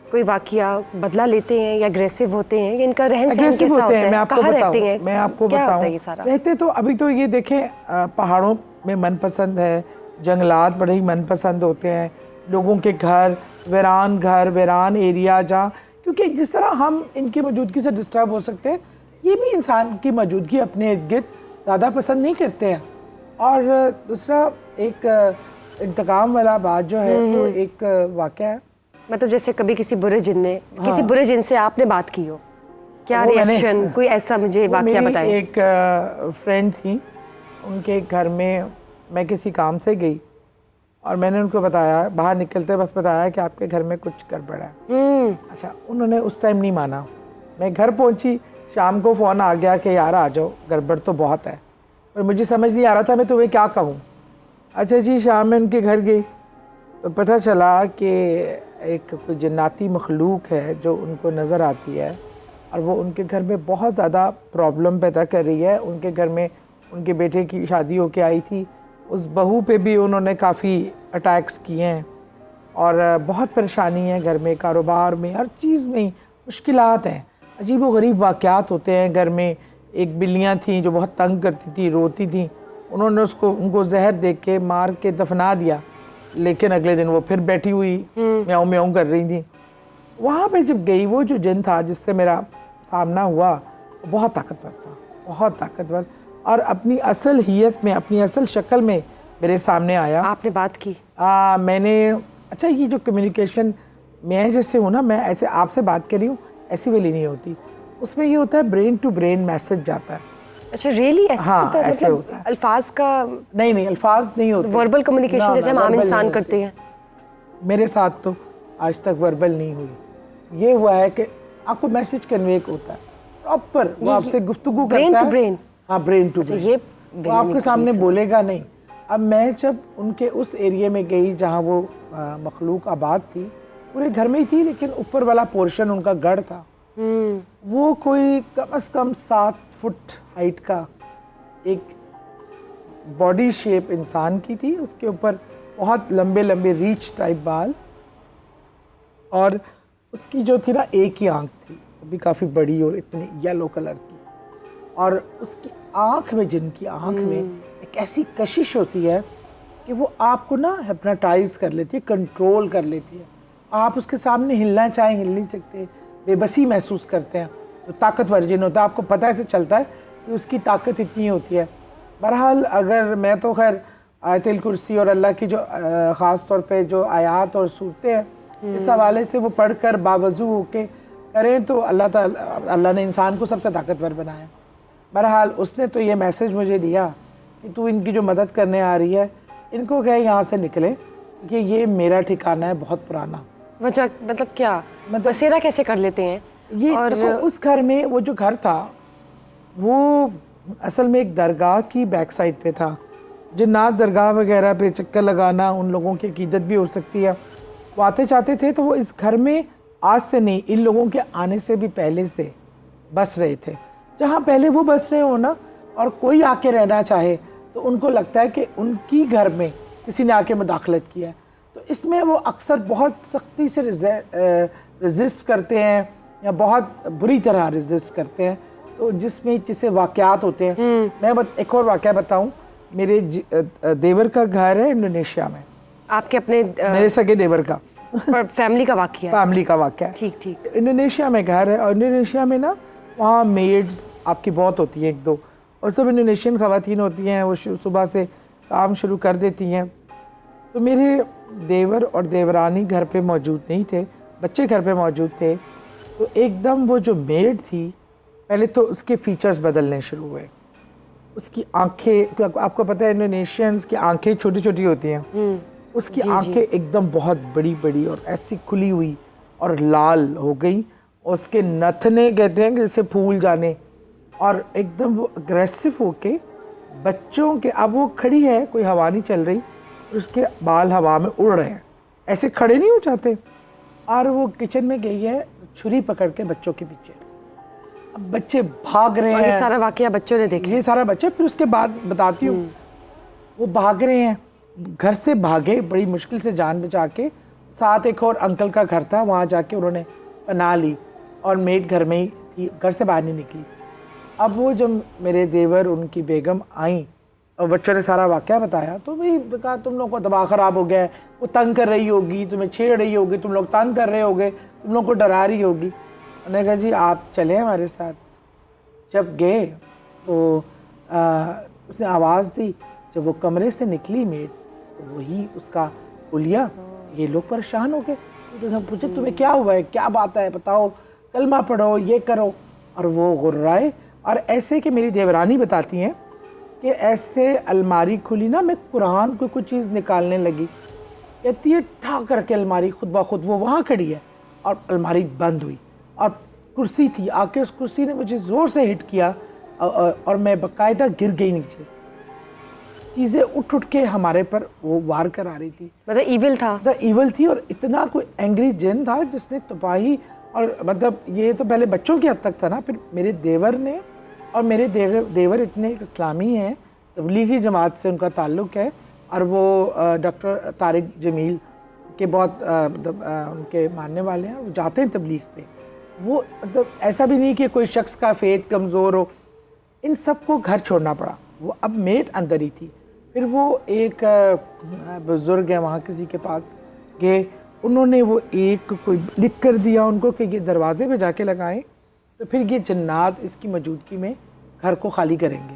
कोई वाकया बदला लेते हैं या अग्रेसिव होते हैं, या इनका रहन सहन कैसा होता है? मैं आपको बताऊं, मैं आपको बताऊं, रहते तो अभी तो ये देखें, पहाड़ों में मनपसंद है, जंगलात बड़े ही मनपसंद होते हैं, लोगों के घर वीरान एरिया जहाँ, क्योंकि जिस तरह हम इनकी मौजूदगी से डिस्टर्ब हो सकते हैं, ये भी इंसान की मौजूदगी अपने इर्द गिर्द ज़्यादा पसंद नहीं करते हैं। और दूसरा एक इंतकाम वाला बात जो है वो एक वाक़या है, मतलब जैसे कभी किसी बुरे जिन से आपने बात की हो, क्या रिएक्शन, कोई ऐसा मुझे वाक़या बताएं। एक फ्रेंड थी, उनके घर में मैं किसी काम से गई और मैंने उनको बताया, बाहर निकलते बस बताया कि आपके घर में कुछ गड़बड़ है। अच्छा, उन्होंने उस टाइम नहीं माना। मैं घर पहुंची, शाम को फ़ोन आ गया कि यार आ जाओ, गड़बड़ तो बहुत है, पर मुझे समझ नहीं आ रहा था मैं तुम्हें क्या कहूँ। अच्छा जी, शाम में उनके घर गई तो पता चला कि एक कोई जन्नाती मखलूक है जो उनको नज़र आती है और वो उनके घर में बहुत ज़्यादा प्रॉब्लम पैदा कर रही है। उनके घर में उनके बेटे की शादी होके आई थी, उस बहू पे भी उन्होंने काफ़ी अटैक्स किए हैं और बहुत परेशानी है घर में, कारोबार में, हर चीज़ में मुश्किलात हैं, अजीब व गरीब वाक़यात होते हैं घर में। एक बिल्लियाँ थीं जो बहुत तंग करती थी, रोती थी, उन्होंने उनको जहर दे के मार के दफना दिया, लेकिन अगले दिन वो फिर बैठी हुई म्याऊं म्याऊं कर रही थी। वहाँ पे जब गई, वो जो जिन था जिससे मेरा सामना हुआ, वो बहुत ताकतवर था, बहुत ताकतवर, और अपनी असल हियत में, अपनी असल शक्ल में मेरे सामने आया। आपने बात की? मैंने, अच्छा ये जो कम्युनिकेशन, मैं जैसे हूँ ना, मैं ऐसे आपसे बात कर रही हूँ, ऐसी वाली नहीं होती, उसमें ये होता है ब्रेन टू ब्रेन मैसेज जाता है। अच्छा, रियली ऐसा हाँ, होता है? ऐसे मतलब होता है। अल्फाज का नहीं, अल्फाज नहीं होते, वर्बल कम्युनिकेशन जैसे हम आम इंसान करते हैं। मेरे साथ तो आज तक वर्बल नहीं हुई। ये हुआ है कि आपको मैसेज कन्वे होता है प्रॉपर, वो आपसे गुफ्तगू करता है, ब्रेन टू ब्रेन। हाँ, ब्रेन टू ब्रेन। ये वो आपके सामने बोलेगा नहीं। अब मैं जब उनके उस एरिया में गई जहाँ वो मखलूक आबाद थी, पूरे घर में ही थी, लेकिन ऊपर वाला पोर्शन उनका गढ़ था। वो कोई कम से कम 7 फुट हाइट का एक बॉडी शेप इंसान की थी, उसके ऊपर बहुत लंबे लंबे रीच टाइप बाल, और उसकी जो थी ना एक ही आंख थी, वो भी काफ़ी बड़ी और इतनी येलो कलर की, और उसकी आंख में, जिनकी आंख में एक ऐसी कशिश होती है कि वो आपको ना हिप्नोटाइज कर लेती है, कंट्रोल कर लेती है। आप उसके सामने हिलना चाहें हिल नहीं सकते, बेबसी महसूस करते हैं। तो ताकतवर जिन होता है, आपको पता ऐसे चलता है कि उसकी ताकत इतनी होती है। बहरहाल, अगर मैं तो खैर आयतुल कुर्सी और अल्लाह की जो ख़ास तौर पे जो आयात और सूरतें हैं, इस हवाले से वो पढ़कर बावजू होके करें तो अल्लाह ने इंसान को सबसे ताकतवर बनाया। बहरहाल, उसने तो ये मैसेज मुझे दिया कि तू इनकी जो मदद करने आ रही है, इनको कहे यहाँ से निकले, कि ये मेरा ठिकाना है बहुत पुराना। मतलब क्या, बसेरा कैसे कर लेते हैं ये? और उस घर में, वो जो घर था वो असल में एक दरगाह की बैक साइड पे था। जिन्नात दरगाह वगैरह पे चक्कर लगाना, उन लोगों की अकीदत भी हो सकती है, वो आते चाहते थे, तो वो इस घर में आज से नहीं, इन लोगों के आने से भी पहले से बस रहे थे। जहाँ पहले वो बस रहे हो ना, और कोई आके रहना चाहे तो उनको लगता है कि उनकी घर में किसी ने आके मुदाखलत किया है। तो इसमें वो अक्सर बहुत सख्ती से रेजिस्ट करते हैं, या बहुत बुरी तरह रेजिस्ट करते हैं, तो जिससे वाक़यात होते हैं। मैं एक और वाक़या बताऊं, मेरे देवर का घर है इंडोनेशिया में। आपके अपने मेरे सगे देवर का फैमिली का वाक़या? फैमिली का वाक़या। ठीक। इंडोनेशिया में घर है, और इंडोनेशिया में ना वहाँ मेड्स आपकी बहुत होती हैं, 1-2, और सब इंडोनेशियन ख़वातीन होती हैं, वो सुबह से काम शुरू कर देती हैं। तो मेरे देवर और देवरानी घर पे मौजूद नहीं थे, बच्चे घर पे मौजूद थे। तो एकदम वो जो मेड थी, पहले तो उसके फीचर्स बदलने शुरू हुए। उसकी आंखें, आपको पता है इंडोनेशियंस की आंखें छोटी छोटी होती हैं, उसकी आंखें एकदम बहुत बड़ी बड़ी और ऐसी खुली हुई और लाल हो गई। उसके नथने कहते हैं कि जैसे फूल जाने, और एकदम वो अग्रेसिव होके बच्चों के, अब वो खड़ी है, कोई हवा नहीं चल रही, उसके बाल हवा में उड़ रहे हैं, ऐसे खड़े नहीं हो जाते, और वो किचन में गई है छुरी पकड़ के बच्चों के पीछे। अब बच्चे भाग रहे हैं। ये सारा वाकया बच्चों ने देखा? ये सारा बच्चे, फिर उसके बाद बताती हूँ, वो भाग रहे हैं, घर से भागे बड़ी मुश्किल से जान बचा के, साथ एक और अंकल का घर था, वहाँ जाके उन्होंने पनाह ली और मेड घर में ही थी, घर से बाहर नहीं निकली। अब वो जब मेरे देवर उनकी बेगम आई और बच्चों ने सारा वाक़या बताया तो भाई कहा तुम लोग को दिमाग ख़राब हो गया है, वो तंग कर रही होगी, तुम्हें छेड़ रही होगी, तुम लोग तंग कर रहे होगे, तुम लोग को डरा रही होगी। उन्होंने कहा जी आप चले हमारे साथ। जब गए तो उसने आवाज़ दी, जब वो कमरे से निकली मेड तो वही उसका उलिया। ये लोग परेशान हो गए, तो पूछे तुम्हें क्या हुआ है, क्या बात है, बताओ, कलमा पढ़ो, ये करो। और वो गुर्राए और ऐसे कि मेरी देवरानी बताती हैं कि ऐसे अलमारी खुली ना, मैं कुरान को कुछ चीज़ निकालने लगी, कहती है ठा करके अलमारी खुद ब खुद वो वहाँ खड़ी है और अलमारी बंद हुई और कुर्सी थी, आके उस कुर्सी ने मुझे ज़ोर से हिट किया और मैं बाकायदा गिर गई नीचे। चीज़ें उठ उठ के हमारे पर वो वार कर आ रही थी। मतलब ईविल था, ईविल थी और इतना कोई एंग्री जिन था जिसने तबाही। और मतलब ये तो पहले बच्चों की हद तक था ना, फिर मेरे देवर ने, और मेरे देवर इतने इस्लामी हैं, तबलीगी जमात से उनका ताल्लुक़ है और वो डॉक्टर तारिक जमील के बहुत उनके मानने वाले हैं, वो जाते हैं तबलीग पे। वो मतलब ऐसा भी नहीं कि कोई शख्स का फेथ कमज़ोर हो, इन सबको घर छोड़ना पड़ा। वो अब मेड अंदर ही थी। फिर वो एक बुज़ुर्ग है वहाँ किसी के पास गए, उन्होंने वो एक कोई लिख कर दिया उनको कि ये दरवाजे पे जाके लगाएं, तो फिर ये जन्नात इसकी मौजूदगी में घर को खाली करेंगे।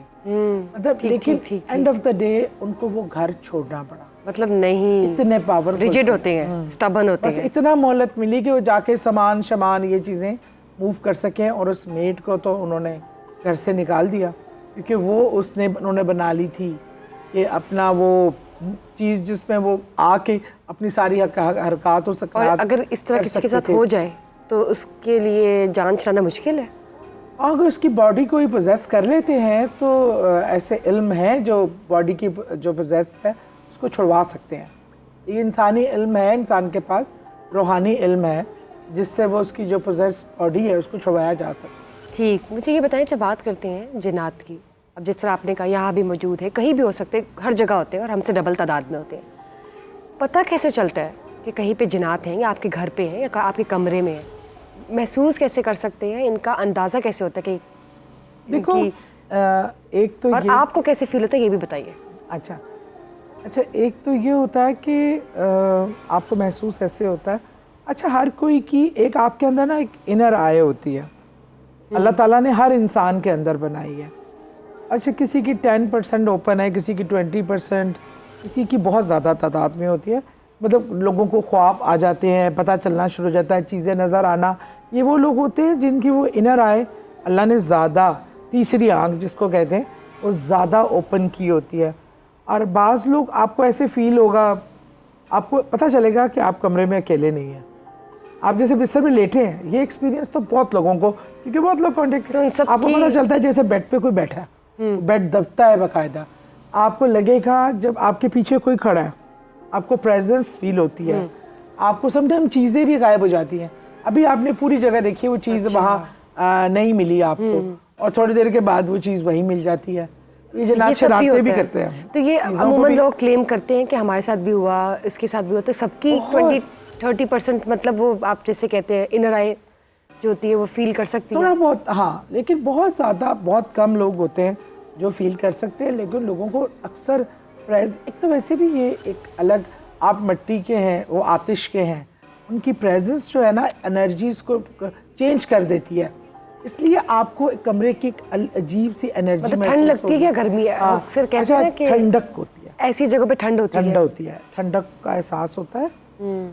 मतलब लेकिन एंड ऑफ द डे उनको वो घर छोड़ना पड़ा। मतलब नहीं, इतने पावरफुल रिजिड होते हैं, स्टबन होते हैं। बस इतना मोहलत मिली कि वो जाके सामान शमान ये चीज़ें मूव कर सकें। और उस मेड को तो उन्होंने घर से निकाल दिया क्योंकि वो उन्होंने बना ली थी कि अपना वो चीज़ जिसमें वो आके अपनी सारी हरकत हो सकती। और अगर इस तरह किसी के साथ हो जाए तो उसके लिए जान छुड़ाना मुश्किल है। अगर उसकी बॉडी को ही पोजेस कर लेते हैं तो ऐसे इल्म हैं जो बॉडी की जो पोजेस है उसको छुड़वा सकते हैं। ये इंसानी इल्म है, इंसान के पास रूहानी इल्म है जिससे वो उसकी जो पोजेस बॉडी है उसको छुड़वाया जा सकता है। ठीक, मुझे ये बताएं, जब बात करते हैं जिन्नात की, अब जिस तरह आपने कहा यहाँ भी मौजूद है, कहीं भी हो सकते, हर जगह होते हैं और हमसे डबल तादाद में होते हैं, पता कैसे चलता है कि कहीं पे जिन्नात हैं या आपके घर पे हैं या आपके कमरे में हैं? महसूस कैसे कर सकते हैं, इनका अंदाज़ा कैसे होता है कि देखो एक तो और आपको कैसे फील होता है ये भी बताइए। अच्छा, एक तो ये होता है कि आपको महसूस ऐसे होता है। अच्छा, हर कोई की एक आपके अंदर ना एक इनर आय होती है, अल्लाह ताला ने हर इंसान के अंदर बनाई है। अच्छा, किसी की 10% ओपन है, किसी की 20%, किसी की बहुत ज़्यादा तादाद में होती है। मतलब लोगों को ख्वाब आ जाते हैं, पता चलना शुरू हो जाता है, चीज़ें नज़र आना। ये वो लोग होते हैं जिनकी वो इनर आय अल्लाह ने ज़्यादा, तीसरी आंख जिसको कहते हैं, वो ज़्यादा ओपन की होती है। और बाज़ लोग आपको ऐसे फील होगा, आपको पता चलेगा कि आप कमरे में अकेले नहीं हैं, आप जैसे बिस्तर में लेटे हैं। ये एक्सपीरियंस तो बहुत लोगों को, क्योंकि बहुत लोग कॉन्टेक्ट, आपको पता चलता है जैसे बेड पे कोई बैठा है, बेड दबता है बाकायदा। आपको लगेगा जब आपके पीछे कोई खड़ा है, आपको प्रेजेंस फील होती है। आपको समटाइम चीज़ें भी गायब हो जाती हैं। अभी आपने पूरी जगह देखी, वो चीज़ वहाँ नहीं मिली आपको, और थोड़ी देर के बाद वो चीज़ वहीं मिल जाती है। ये जनाब शरारतें भी करते हैं। तो ये अमूमन लोग क्लेम करते हैं कि हमारे साथ भी हुआ, इसके साथ भी होता है। सबकी 20-30% मतलब वो आप जैसे कहते हैं इनर आई जो होती है वो फील कर सकती है। थोड़ा बहुत, हाँ, लेकिन बहुत ज़्यादा, बहुत कम लोग होते हैं जो फील कर सकते हैं। लेकिन लोगों को अक्सर एक तो वैसे भी ये एक अलग, आप मिट्टी के हैं, वो आतिश के हैं, उनकी प्रेजेंस जो है ना एनर्जीज को चेंज कर देती है। इसलिए आपको कमरे की एक अजीब सी एनर्जी, मतलब ठंड लगती है या गर्मी है? अक्सर कहते हैं कि ठंडक होती है, ऐसी जगह पे ठंड होती है, ठंडक का एहसास होता है।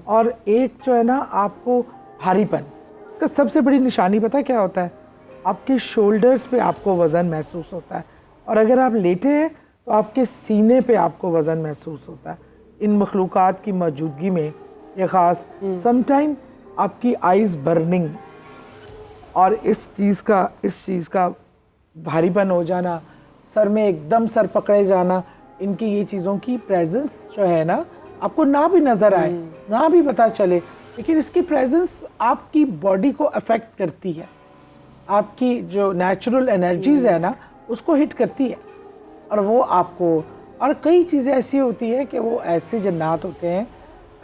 और एक जो है ना आपको भारीपन, इसका सबसे बड़ी निशानी पता है क्या होता है? आपके शोल्डर्स पे आपको वज़न महसूस होता है, और अगर आप लेटे हैं तो आपके सीने पे आपको वज़न महसूस होता है। इन मखलूक़ात की मौजूदगी में ये ख़ास, समटाइम आपकी आइज़ बर्निंग और इस चीज़ का भारीपन हो जाना, सर में एकदम सर पकड़े जाना, इनकी ये चीज़ों की प्रेजेंस जो है ना, आपको ना भी नज़र आए, ना भी पता चले, लेकिन इसकी प्रेजेंस आपकी बॉडी को अफेक्ट करती है। आपकी जो नेचुरल एनर्जीज़ है ना उसको हिट करती है, और वो आपको, और कई चीज़ें ऐसी होती है कि वो ऐसे जन्नात होते हैं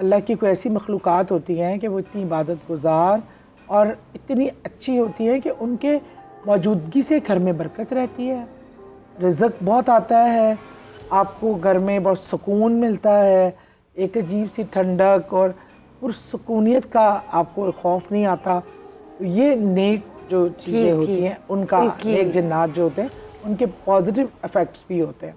अल्लाह की कोई ऐसी मखलूक़ात होती हैं कि वो इतनी इबादत गुजार और इतनी अच्छी होती है कि उनके मौजूदगी से घर में बरकत रहती है, रिज़्क़ बहुत आता है, आपको घर में बहुत सुकून मिलता है, एक अजीब सी ठंडक और पुरसुकूनियत का आपको खौफ नहीं आता। ये नेक जो चीज़ें होती हैं उनका, नेक जन्नात जो होते हैं उनके पॉजिटिव इफ़ेक्ट्स भी होते हैं।